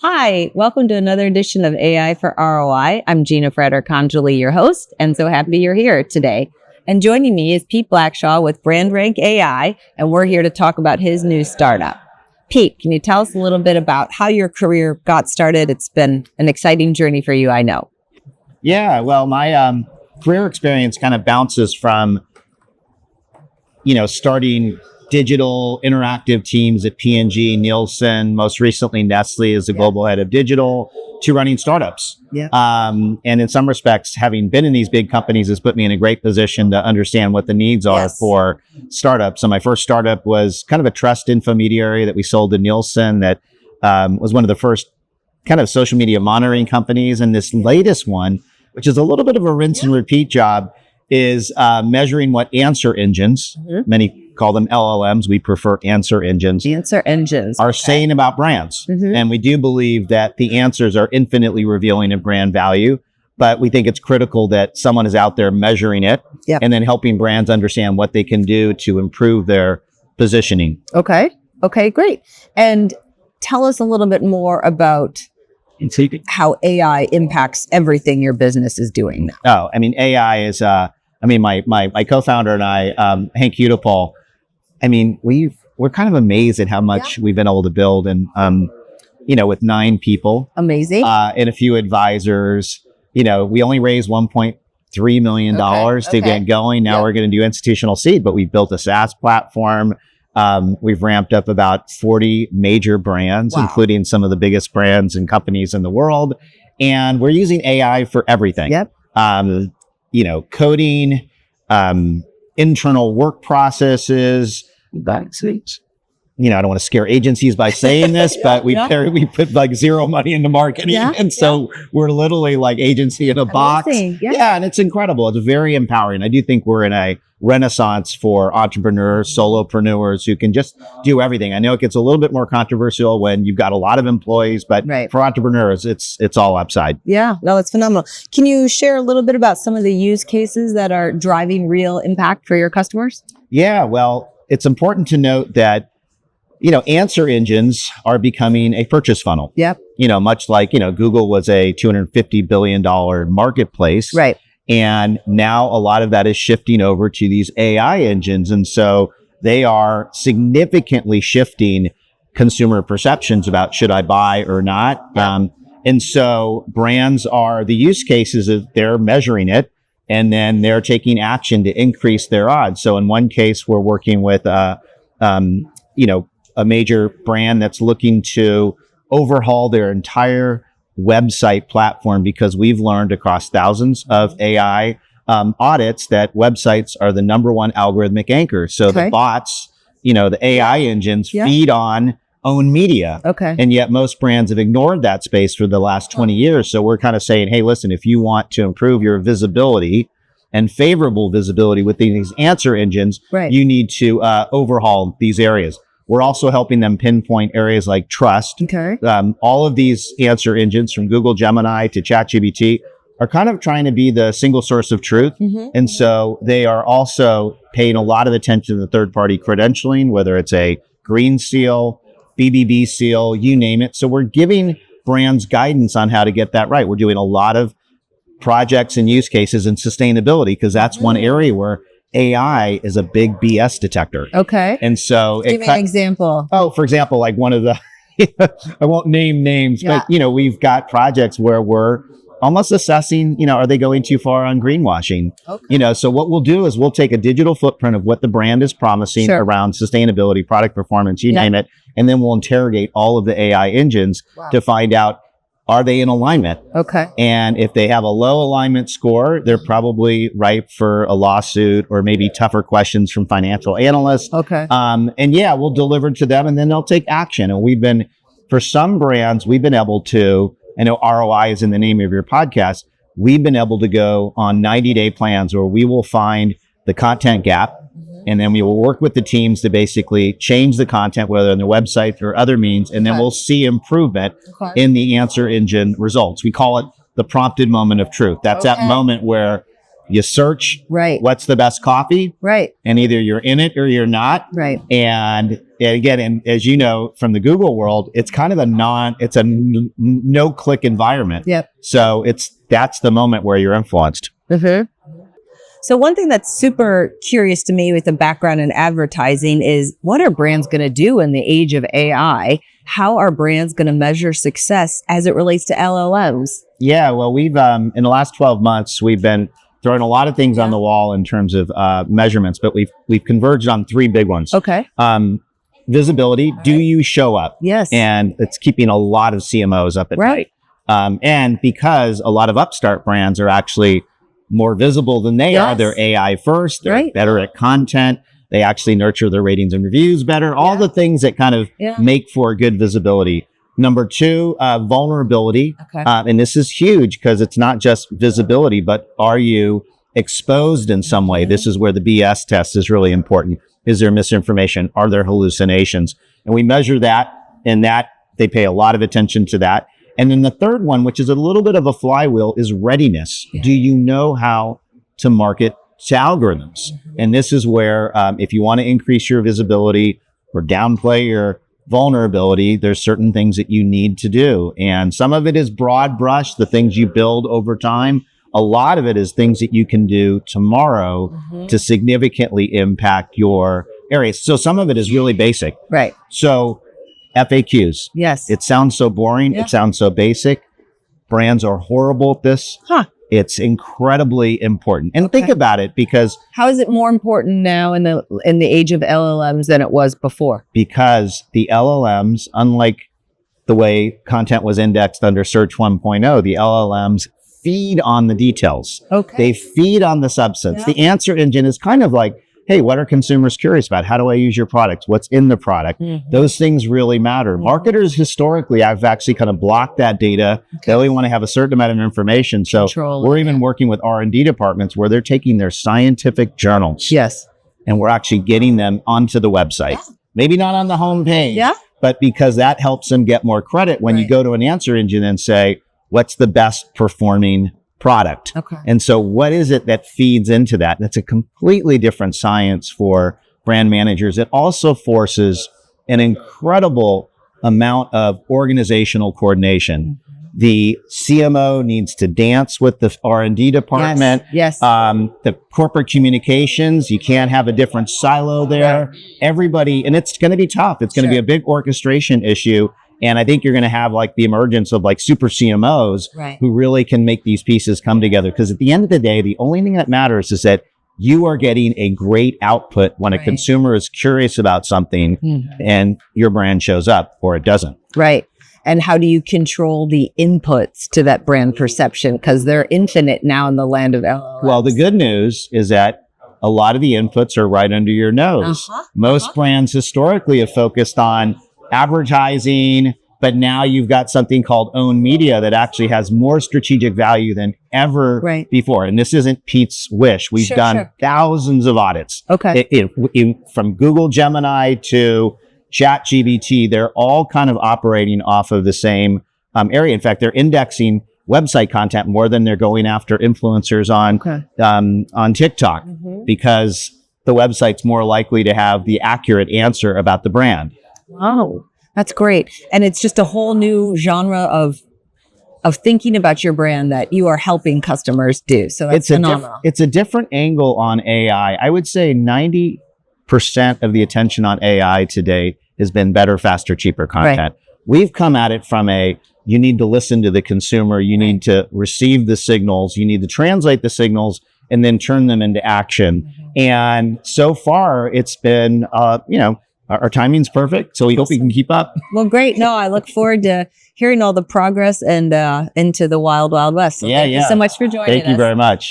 Hi, welcome to another edition of AI for ROI. I'm Gina Freder-Conjoli, your host, and so happy you're here today. And joining me is Pete Blackshaw with BrandRank.AI, and we're here to talk about his new startup. Pete, can you tell us a little bit about how your career got started? It's been an exciting journey for you, I know. Yeah, well, my career experience kind of bounces from, starting digital interactive teams at P&G, Nielsen, most recently Nestle as the global head of digital, to running startups. Yeah. And in some respects, having been in these big companies has put me in a great position to understand what the needs are for startups. So my first startup was kind of a trust infomediary that we sold to Nielsen that was one of the first kind of social media monitoring companies. And this latest one, which is a little bit of a rinse and repeat job, is measuring what answer engines, many call them LLMs, we prefer answer engines, are saying about brands. And we do believe that the answers are infinitely revealing of brand value, but we think it's critical that someone is out there measuring it and then helping brands understand what they can do to improve their positioning. Okay, great. And tell us a little bit more about how AI impacts everything your business is doing now. AI is, my co-founder and I, Hank Udapol, we're kind of amazed at how much we've been able to build, and with 9 people, amazing, and a few advisors. We only raised $1.3 million to get going. Now we're going to do institutional seed, but we built a SaaS platform. We've ramped up about 40 major brands, including some of the biggest brands and companies in the world, and we're using AI for everything. Coding, internal work processes. I don't want to scare agencies by saying this, but we put like zero money into marketing. And so we're literally like agency in a box. And it's incredible. It's very empowering. I do think we're in a renaissance for entrepreneurs, solopreneurs who can just do everything. I know it gets a little bit more controversial when you've got a lot of employees, but for entrepreneurs, it's all upside. Yeah, no, it's phenomenal. Can you share a little bit about some of the use cases that are driving real impact for your customers? Yeah, well, it's important to note that answer engines are becoming a purchase funnel. Much like, Google was a $250 billion marketplace. Right. And now a lot of that is shifting over to these AI engines. And so they are significantly shifting consumer perceptions about should I buy or not. And so brands are, the use cases is they're measuring it and then they're taking action to increase their odds. So in one case, we're working with, a major brand that's looking to overhaul their entire website platform because we've learned across thousands of AI audits that websites are the number one algorithmic anchor. So the bots, the AI engines feed on own media. And yet most brands have ignored that space for the last 20 years. So we're kind of saying, hey, listen, if you want to improve your visibility and favorable visibility with these answer engines, you need to overhaul these areas. We're also helping them pinpoint areas like trust. All of these answer engines from Google Gemini to ChatGPT are kind of trying to be the single source of truth. And so they are also paying a lot of attention to the third-party credentialing, whether it's a green seal, BBB seal, you name it. So we're giving brands guidance on how to get that right. We're doing a lot of projects and use cases in sustainability because that's one area where AI is a big BS detector. And so give me an example. For example, like one of the, I won't name names, but we've got projects where we're almost assessing, are they going too far on greenwashing? So what we'll do is we'll take a digital footprint of what the brand is promising around sustainability, product performance, you name it. And then we'll interrogate all of the AI engines to find out, are they in alignment? And if they have a low alignment score, they're probably ripe for a lawsuit or maybe tougher questions from financial analysts. And we'll deliver to them and then they'll take action. And for some brands, we've been able to, I know ROI is in the name of your podcast, we've been able to go on 90-day plans where we will find the content gap. And then we will work with the teams to basically change the content, whether on the website or other means, and then we'll see improvement in the answer engine results. We call it the prompted moment of truth. That's that moment where You search Right. what's the best coffee, Right. and either you're in it or you're not. Right. And again, and as you know from the Google world, it's kind of it's a no-click environment. Yep. So that's the moment where you're influenced. Mm-hmm. So one thing that's super curious to me with the background in advertising is what are brands going to do in the age of AI? How are brands going to measure success as it relates to LLMs? Yeah, well, we've in the last 12 months, we've been throwing a lot of things on the wall in terms of measurements, but we've converged on three big ones. Okay. Visibility. Do you show up? Yes. And it's keeping a lot of CMOs up at night. And because a lot of upstart brands are actually more visible than they are, they're AI first, they're better at content, they actually nurture their ratings and reviews better, all the things that kind of make for good visibility. Number two, vulnerability. And this is huge because it's not just visibility, but are you exposed in some way? This is where the BS test is really important. Is there misinformation? Are there hallucinations? And we measure that, and that they pay a lot of attention to that. And then the third one, which is a little bit of a flywheel, is readiness. Do you know how to market to algorithms? And this is where if you want to increase your visibility or downplay your vulnerability, there's certain things that you need to do. And some of it is broad brush, the things you build over time. A lot of it is things that you can do tomorrow to significantly impact your area. So some of it is really basic. Right. So FAQs. Yes. It sounds so boring. It sounds so basic. Brands are horrible at this. It's incredibly important. And think about it, because how is it more important now in the age of LLMs than it was before? Because the LLMs, unlike the way content was indexed under Search 1.0, the LLMs feed on the details. They feed on the substance. The answer engine is kind of like, hey, what are consumers curious about? How do I use your product? What's in the product? Those things really matter. Marketers historically have actually kind of blocked that data. They only want to have a certain amount of information. So we're even working with R&D departments where they're taking their scientific journals. And we're actually getting them onto the website. Maybe not on the home page, but because that helps them get more credit when you go to an answer engine and say, what's the best performing product? And so what is it that feeds into that? That's a completely different science for brand managers. It also forces an incredible amount of organizational coordination. The CMO needs to dance with the R&D department. The corporate communications, you can't have a different silo there. Everybody, and it's going to be tough. It's going to be a big orchestration issue. And I think you're going to have like the emergence of like super CMOs who really can make these pieces come together. Because at the end of the day, the only thing that matters is that you are getting a great output when a consumer is curious about something and your brand shows up or it doesn't. And how do you control the inputs to that brand perception? Because they're infinite now in the land of LLMs. Well, the good news is that a lot of the inputs are right under your nose. Most brands historically have focused on advertising, but now you've got something called owned media that actually has more strategic value than ever before. And this isn't Pete's wish. We've done thousands of audits. From Google Gemini to ChatGPT, they're all kind of operating off of the same area. In fact, they're indexing website content more than they're going after influencers on TikTok because the website's more likely to have the accurate answer about the brand. Wow, that's great. And it's just a whole new genre of thinking about your brand that you are helping customers do. So that's phenomenal. It's a different angle on AI. I would say 90% of the attention on AI today has been better, faster, cheaper content. We've come at it from you need to listen to the consumer, you need to receive the signals, you need to translate the signals and then turn them into action. And so far it's been, our timing's perfect, so we hope we can keep up. Well, great. No, I look forward to hearing all the progress and into the wild, wild west. So thank you so much for joining us. Thank you very much.